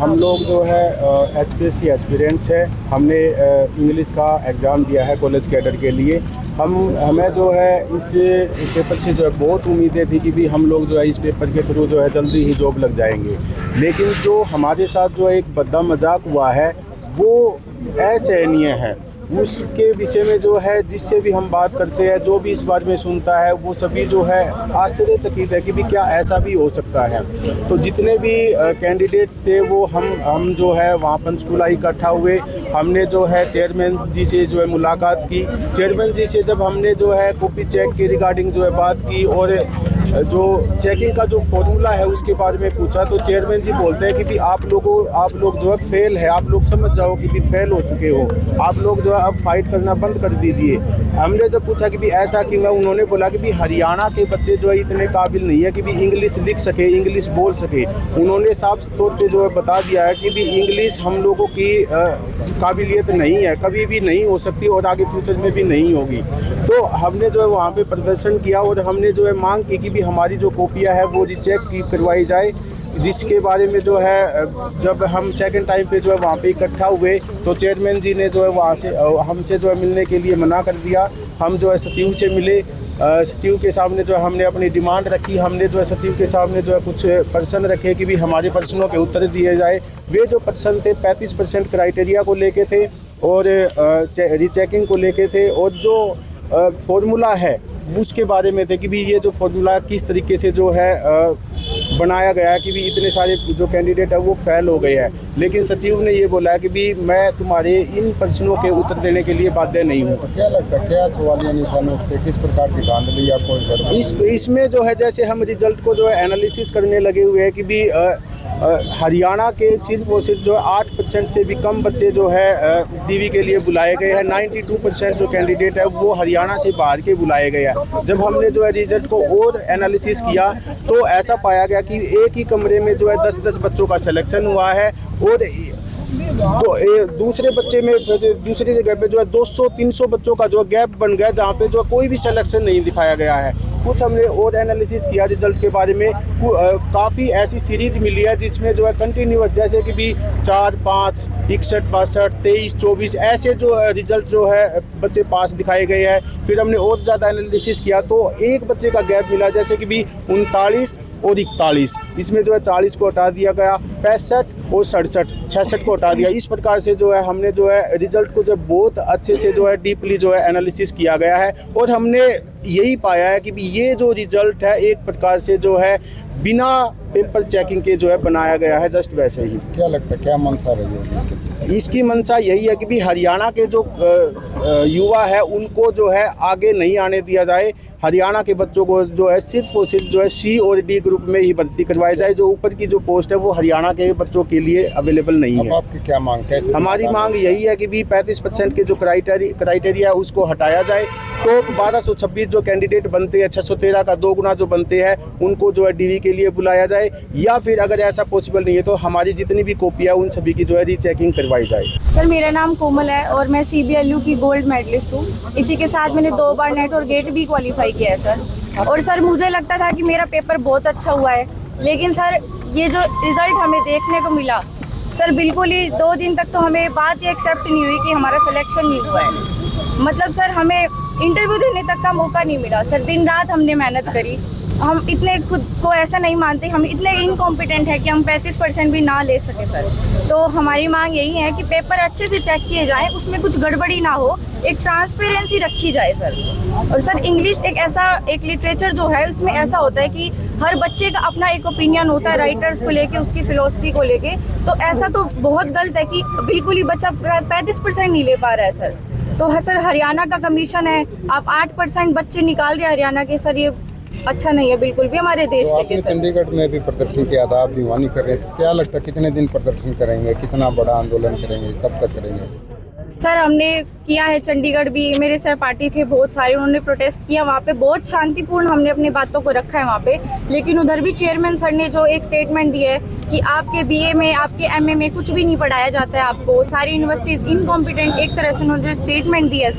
हम लोग जो है HPSC एस्पिरेंट्स है। हमने इंग्लिश का एग्ज़ाम दिया है कॉलेज कैडर के लिए। हमें जो है इस पेपर से जो है बहुत उम्मीदें थी कि भी हम लोग जो है इस पेपर के थ्रू जो है जल्दी ही जॉब लग जाएंगे। लेकिन जो हमारे साथ जो एक बद्दा मजाक हुआ है वो असहनीय है। उसके विषय में जो है जिससे भी हम बात करते हैं, जो भी इस बारे में सुनता है, वो सभी जो है आश्चर्यचकित है कि भी क्या ऐसा भी हो सकता है। तो जितने भी कैंडिडेट थे वो हम जो है वहाँ पंचकूला इकट्ठा हुए। हमने जो है चेयरमैन जी से जो है मुलाकात की। चेयरमैन जी से जब हमने जो है कॉपी चेक के रिगार्डिंग जो है बात की और जो चेकिंग का जो फॉर्मूला है उसके बारे में पूछा, तो चेयरमैन जी बोलते हैं कि भी आप लोग जो है फेल है, आप लोग समझ जाओ कि भी फेल हो चुके हो, आप लोग जो है अब फाइट करना बंद कर दीजिए। हमने जब पूछा कि भी ऐसा क्यों है, उन्होंने बोला कि भी हरियाणा के बच्चे जो है इतने काबिल नहीं है कि भी इंग्लिश लिख सके, इंग्लिश बोल सके। उन्होंने साफ तौर पे जो है बता दिया है कि भी इंग्लिश हम लोगों की काबिलियत नहीं है, कभी भी नहीं हो सकती और आगे फ्यूचर में भी नहीं होगी। तो हमने जो है वहाँ पे प्रदर्शन किया और हमने जो है मांग की कि भी हमारी जो कॉपियाँ है वो रिचेक करवाई जाए, जिसके बारे में जो है जब हम सेकंड टाइम पे जो है वहाँ पे इकट्ठा हुए तो चेयरमैन जी ने जो है वहाँ से हमसे जो है मिलने के लिए मना कर दिया। हम जो है सचिव से मिले। सचिव के सामने जो है हमने अपनी डिमांड रखी। हमने जो है सचिव के सामने जो है कुछ प्रश्न रखे कि भी हमारे प्रश्नों के उत्तर दिए जाए। वे जो प्रश्न थे 35% क्राइटेरिया को लेके थे और रीचेकिंग को लेके थे और जो फॉर्मूला है उसके बारे में थे कि भी ये जो फॉर्मूला किस तरीके से जो है बनाया गया है कि भी इतने सारे जो कैंडिडेट है वो फेल हो गए हैं। लेकिन सचिव ने ये बोला कि भी मैं तुम्हारे इन प्रश्नों के उत्तर देने के लिए बाध्य नहीं हूँ। क्या लगता है क्या सवालिया निशान उठते, किस प्रकार की धांधली या कोई इसमें जो है जैसे हम रिजल्ट को जो है एनालिसिस करने लगे हुए हैं कि भी हरियाणा के सिर्फ और सिर्फ जो 8% से भी कम बच्चे जो है डीवी के लिए बुलाए गए हैं। 92% जो कैंडिडेट है वो हरियाणा से बाहर के बुलाए गए हैं। जब हमने जो है रिजल्ट को और एनालिसिस किया तो ऐसा पाया गया कि एक ही कमरे में जो है 10-10 बच्चों का सिलेक्शन हुआ है और तो दूसरे बच्चे में दूसरी जगह पे जो है 200-300 बच्चों का जो गैप बन गया जहाँ पे जो कोई भी सिलेक्शन नहीं दिखाया गया है। कुछ हमने और एनालिसिस किया रिजल्ट के बारे में। काफ़ी ऐसी सीरीज मिली है जिसमें जो है कंटिन्यूअस जैसे कि भी 4, 5, 61, 62, 23, 24 ऐसे जो रिजल्ट जो है बच्चे पास दिखाए गए हैं। फिर हमने और ज़्यादा एनालिसिस किया तो एक बच्चे का गैप मिला जैसे कि भी 39 और 41, इसमें जो है 40 को हटा दिया गया, 65 और 67, 66 को हटा दिया। इस प्रकार से जो है हमने जो है रिजल्ट को जो बहुत अच्छे से जो है डीपली जो है एनालिसिस किया गया है और हमने यही पाया है कि भी ये जो रिजल्ट है एक प्रकार से जो है बिना पेपर चेकिंग के जो है बनाया गया है, जस्ट वैसे ही। क्या लगता है क्या मंशा रही होगी इसकी मंशा यही है कि भी हरियाणा के जो युवा है उनको जो है आगे नहीं आने दिया जाए। हरियाणा के बच्चों को जो है सिर्फ और सिर्फ जो है C और D ग्रुप में ही भर्ती करवाई जाए। जो ऊपर की जो पोस्ट है वो हरियाणा के बच्चों के लिए अवेलेबल नहीं है। आपकी क्या मांग कैसे? हमारी मांग यही है कि भी 35% के जो क्राइटेरिया है उसको हटाया जाए। तो 1226 जो कैंडिडेट बनते हैं, 613 का 2 गुना जो बनते हैं उनको जो है DV के लिए बुलाया जाए, या फिर अगर ऐसा पॉसिबल नहीं है तो हमारी जितनी भी कॉपियाँ उन सभी की जो है रीचेकिंग करवाई जाए। सर मेरा नाम कोमल है और मैं CBLU की गोल्ड मेडलिस्ट हूँ। इसी के साथ मैंने 2 बार नेट और गेट भी क्वालिफाई किया है सर। और सर मुझे लगता था कि मेरा पेपर बहुत अच्छा हुआ है, लेकिन सर ये जो रिज़ल्ट हमें देखने को मिला सर, बिल्कुल ही 2 दिन तक तो हमें बात ही एक्सेप्ट नहीं हुई कि हमारा सिलेक्शन नहीं हुआ है। मतलब सर हमें इंटरव्यू देने तक का मौका नहीं मिला सर। दिन रात हमने मेहनत करी। हम इतने खुद को ऐसा नहीं मानते, हम इतने इनकॉम्पिटेंट हैं कि हम 35% भी ना ले सके सर। तो हमारी मांग यही है कि पेपर अच्छे से चेक किए जाएं, उसमें कुछ गड़बड़ी ना हो, एक ट्रांसपेरेंसी रखी जाए सर। और सर इंग्लिश एक लिटरेचर जो है उसमें ऐसा होता है कि हर बच्चे का अपना एक ओपिनियन होता है राइटर्स को लेके, उसकी फिलोसफी को लेके। तो ऐसा तो बहुत गलत है कि बिल्कुल ही बच्चा 35% नहीं ले पा रहा है सर। तो सर हरियाणा का कमीशन है, आप 8% बच्चे निकाल रहे हैं हरियाणा के सर, ये अच्छा नहीं है बिल्कुल भी हमारे देश तो के लिए। चंडीगढ़ में भी प्रदर्शन किया था, आप दीवानी कर रहे हैं, क्या लगता है कितने दिन प्रदर्शन करेंगे, कितना बड़ा आंदोलन करेंगे, कब तक करेंगे? सर हमने किया है, चंडीगढ़ भी मेरे सहपाठी थे बहुत सारे, उन्होंने प्रोटेस्ट किया वहाँ पे, बहुत शांतिपूर्ण हमने अपनी बातों को रखा है वहाँ पे। लेकिन उधर भी चेयरमैन सर ने जो एक स्टेटमेंट दिया है कि आपके BA में, आपके MA में कुछ भी नहीं पढ़ाया जाता है आपको, सारी यूनिवर्सिटीज़ इनकॉम्पिटेंट, एक तरह से उन्होंने जो स्टेटमेंट दिया है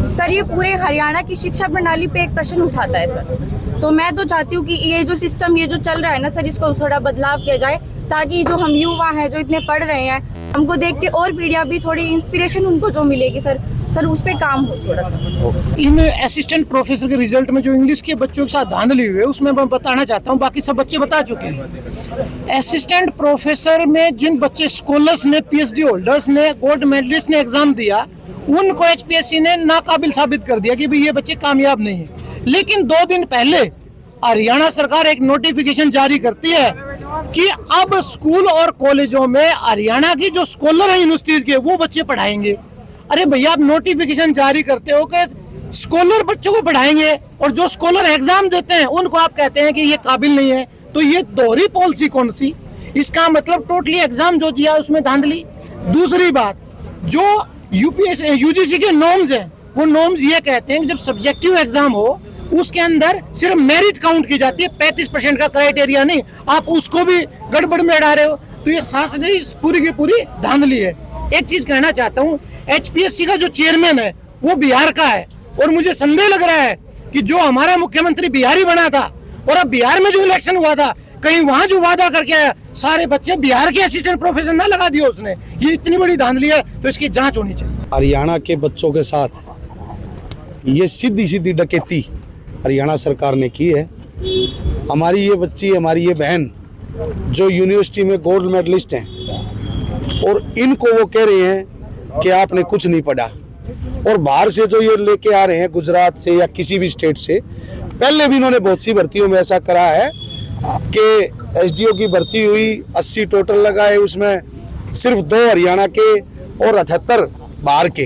सर ये पूरे हरियाणा की शिक्षा प्रणाली पे एक प्रश्न उठाता है सर। तो मैं तो चाहती हूँ कि ये जो सिस्टम ये जो चल रहा है ना सर, इसको थोड़ा बदलाव किया जाए ताकि जो हम युवा हैं जो इतने पढ़ रहे हैं, हमको देख के और पीढ़ियां भी थोड़ी इंस्पिरेशन उनको जो मिलेगी सर उस पे काम हो थोड़ा सा। इन असिस्टेंट प्रोफेसर के रिजल्ट में जो इंग्लिश के बच्चों के साथ धांधली हुई है उसमें मैं बताना चाहता हूँ, बाकी सब बच्चे बता चुके हैं। असिस्टेंट प्रोफेसर में जिन बच्चे स्कॉलर्स ने, पीएचडी होल्डर्स ने, गोल्ड मेडलिस्ट ने एग्जाम दिया, उनको एचपीएससी ने नाकाबिल साबित कर दिया कि भाई ये बच्चे कामयाब नहीं है। लेकिन 2 दिन पहले हरियाणा सरकार एक नोटिफिकेशन जारी करती है कि अब स्कूल और कॉलेजों में हरियाणा की जो स्कॉलर है यूनिवर्सिटीज के, वो बच्चे पढ़ाएंगे। अरे भैया, आप नोटिफिकेशन जारी करते हो कि स्कॉलर बच्चों को पढ़ाएंगे और जो स्कॉलर एग्जाम देते हैं उनको आप कहते हैं कि ये काबिल नहीं है, तो ये दोहरी पॉलिसी कौन सी? इसका मतलब टोटली एग्जाम जो दिया उसमें धांधली। दूसरी बात, जो यूजीसी के नॉर्म्स हैं, वो नॉर्म्स ये कहते हैं कि जब सब्जेक्टिव एग्जाम हो उसके अंदर सिर्फ मेरिट काउंट की जाती है, 35% का क्राइटेरिया नहीं। आप उसको भी गड़बड़ में अड़ा रहे हो, तो ये शासकीय पूरी की पूरी धांधली है। एक चीज कहना चाहता हूँ, एचपीएससी का जो चेयरमैन है वो बिहार का है, और मुझे संदेह लग रहा है कि जो हमारा मुख्यमंत्री बिहारी बना था और अब बिहार में जो इलेक्शन हुआ था, कहीं वहां जो वादा करके आया सारे बच्चे बिहार के असिस्टेंट प्रोफेसर ना लगा दिया उसने। ये इतनी बड़ी धांधली है, तो इसकी जांच होनी चाहिए। हरियाणा के बच्चों के साथ ये सीधी सीधी डकैती हरियाणा सरकार ने की है। हमारी ये बच्ची, हमारी ये बहन जो यूनिवर्सिटी में गोल्ड मेडलिस्ट हैं, और इनको वो कह रहे हैं कि आपने कुछ नहीं पढ़ा, और बाहर से जो ये लेके आ रहे हैं गुजरात से या किसी भी स्टेट से, पहले भी इन्होंने बहुत सी भर्तियों में ऐसा करा है कि एसडीओ की भर्ती हुई, 80 टोटल लगाए, उसमें सिर्फ 2 हरियाणा के और 78 बाहर के।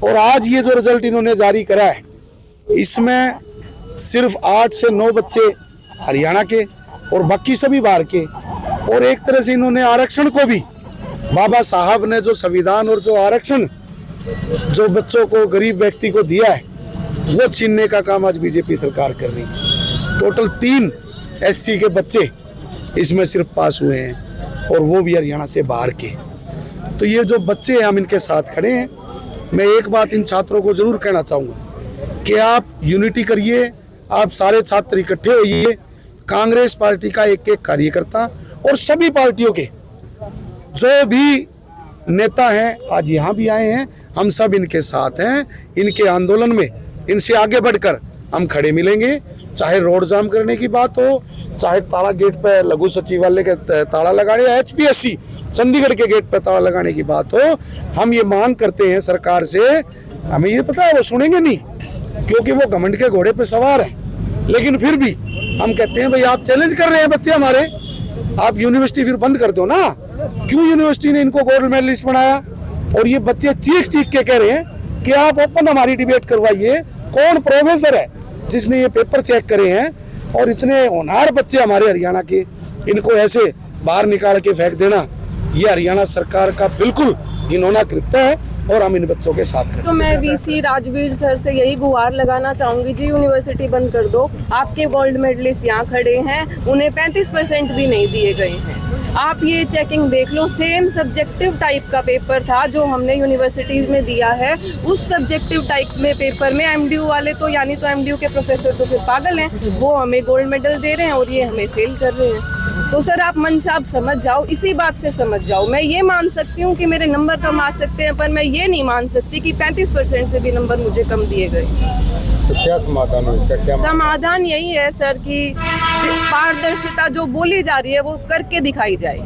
और आज ये जो रिजल्ट इन्होंने जारी करा है, इसमें सिर्फ 8 से 9 बच्चे हरियाणा के और बाकी सभी बाहर के। और एक तरह से इन्होंने आरक्षण को भी, बाबा साहब ने जो संविधान और जो आरक्षण जो बच्चों को, गरीब व्यक्ति को दिया है, वो छीनने का काम आज बीजेपी सरकार कर रही है। टोटल 3 एससी के बच्चे इसमें सिर्फ पास हुए हैं, और वो भी हरियाणा से बाहर के। तो ये जो बच्चे हैं, हम इनके साथ खड़े हैं। मैं एक बात इन छात्रों को जरूर कहना चाहूँगा कि आप यूनिटी करिए, आप सारे छात्र इकट्ठे होइए। कांग्रेस पार्टी का एक एक कार्यकर्ता और सभी पार्टियों के जो भी नेता हैं आज यहाँ भी आए हैं, हम सब इनके साथ हैं। इनके आंदोलन में इनसे आगे बढ़कर हम खड़े मिलेंगे, चाहे रोड जाम करने की बात हो, चाहे ताला गेट पे लघु सचिवालय के ताला लगाने, या एचपीएससी चंडीगढ़ के गेट पे ताला लगाने की बात हो। हम ये मांग करते हैं सरकार से, हमें ये पता है वो सुनेंगे नहीं, क्योंकि वो घमंड के घोड़े पे सवार हैं, लेकिन फिर भी हम कहते हैं भाई आप चैलेंज कर रहे हैं बच्चे हमारे, आप यूनिवर्सिटी फिर बंद कर दो ना। क्यों यूनिवर्सिटी ने इनको गोल्ड मेडलिस्ट बनाया? और ये बच्चे चीख चीख के कह रहे हैं कि आप ओपन हमारी डिबेट करवाइए, कौन प्रोफेसर है जिसने ये पेपर चेक करे हैं? और इतने होनहार बच्चे हमारे हरियाणा के, इनको ऐसे बाहर निकाल के फेंक देना, ये हरियाणा सरकार का बिल्कुल घिनौना कृत्य है, और हम इन बच्चों के साथ खड़े। तो मैं वीसी राजवीर सर से यही गुहार लगाना चाहूंगी, जी यूनिवर्सिटी बंद कर दो। आपके गोल्ड मेडलिस्ट यहाँ खड़े हैं, उन्हें 35% भी नहीं दिए गए हैं। आप ये चेकिंग देख लो, सेम सब्जेक्टिव टाइप का पेपर था जो हमने यूनिवर्सिटीज़ में दिया है। उस सब्जेक्टिव टाइप में पेपर में एमडीयू वाले तो, यानी तो एमडीयू के प्रोफेसर तो फिर पागल हैं, वो हमें गोल्ड मेडल दे रहे हैं और ये हमें फेल कर रहे हैं। तो सर आप मंशा आप समझ जाओ, इसी बात से समझ जाओ। मैं ये मान सकती हूँ कि मेरे नंबर कम आ सकते हैं, पर मैं ये नहीं मान सकती कि 35% से भी नंबर मुझे कम दिए गए। तो क्या समाधान है इसका? क्या समाधान यही है सर कि पारदर्शिता जो बोली जा रही है वो करके दिखाई जाए।